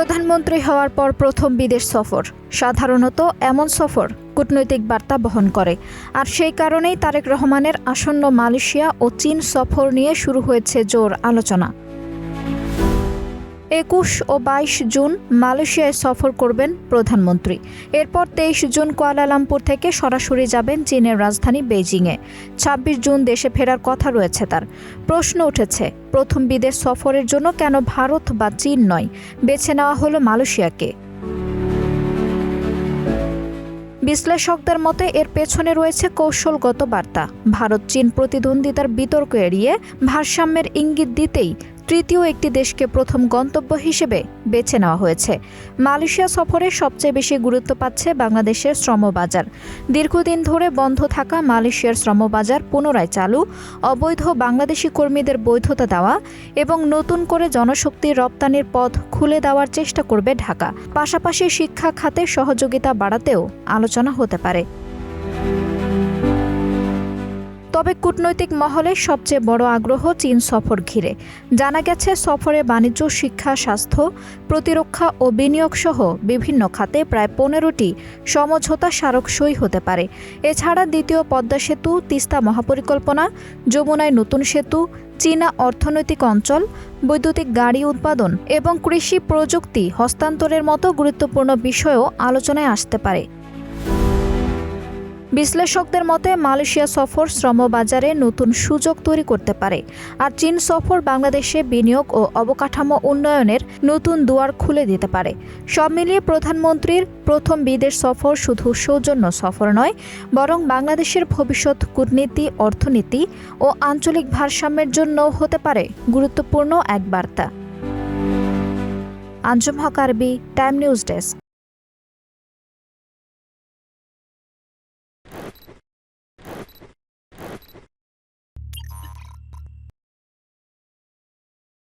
প্রধানমন্ত্রী হওয়ার পর প্রথম বিদেশ সফর। সাধারণত এমন সফর কূটনৈতিক বার্তা বহন করে, আর সেই কারণেই তারেক রহমানের আসন্ন মালয়েশিয়া ও চীন সফর নিয়ে শুরু হয়েছে জোর আলোচনা। 21 ও 22 জুন মালয়েশিয়ায় সফর করবেন প্রধানমন্ত্রী। এরপর 23 জুন কুয়ালালামপুর থেকে সরাসরি যাবেন চীনের রাজধানী বেইজিংয়ে। 26 জুন দেশে ফেরার কথা রয়েছে তার। প্রশ্ন উঠেছে, প্রথম বিদেশ সফরের জন্য কেন ভারত বা চীন নয়, বেছে নেওয়া হলো মালয়েশিয়াকে? বিশ্লেষকদের মতে এর পেছনে রয়েছে কৌশলগত বার্তা। ভারত চীন প্রতিদ্বন্দ্বিতার বিতর্ক এড়িয়ে ভারসাম্যের ইঙ্গিত দিতেই তৃতীয় একটি দেশকে প্রথম গন্তব্য হিসেবে বেছে নেওয়া হয়েছে। মালয়েশিয়া সফরে সবচেয়ে বেশি গুরুত্ব পাচ্ছে বাংলাদেশের শ্রমবাজার। দীর্ঘদিন ধরে বন্ধ থাকা মালয়েশিয়ার শ্রমবাজার পুনরায় চালু, অবৈধ বাংলাদেশি কর্মীদের বৈধতা দেওয়া এবং নতুন করে জনশক্তির রপ্তানির পথ খুলে দেওয়ার চেষ্টা করবে ঢাকা। পাশাপাশি শিক্ষা খাতে সহযোগিতা বাড়াতেও আলোচনা হতে পারে। তবে কূটনৈতিক মহলে সবচেয়ে বড় আগ্রহ চীন সফর ঘিরে। জানা গেছে সফরে বাণিজ্য, শিক্ষা, স্বাস্থ্য, প্রতিরক্ষা ও বিনিয়োগ সহ বিভিন্ন খাতে প্রায় 15টি সমঝোতা স্মারক সই হতে পারে। এছাড়া দ্বিতীয় পদ্মা সেতু, তিস্তা মহাপরিকল্পনা, যমুনায় নতুন সেতু, চীনা অর্থনৈতিক অঞ্চল, বৈদ্যুতিক গাড়ি উৎপাদন এবং কৃষি প্রযুক্তি হস্তান্তরের মতো গুরুত্বপূর্ণ বিষয়ও আলোচনায় আসতে পারে। বিশ্লেষকদের মতে মালয়েশিয়া সফর শ্রমবাজারে নতুন সুযোগ তৈরি করতে পারে, আর চীন সফর বাংলাদেশে বিনিয়োগ ও অবকাঠামো উন্নয়নের নতুন দুয়ার খুলে দিতে পারে। সব মিলিয়ে প্রধানমন্ত্রীর প্রথম বিদেশ সফর শুধু সৌজন্য সফর নয়, বরং বাংলাদেশের ভবিষ্যৎ কূটনীতি, অর্থনীতি ও আঞ্চলিক ভারসাম্যের জন্য হতে পারে গুরুত্বপূর্ণ এক বার্তা। আঞ্জুম হক আরবি, টাইম নিউজ ডেস্ক।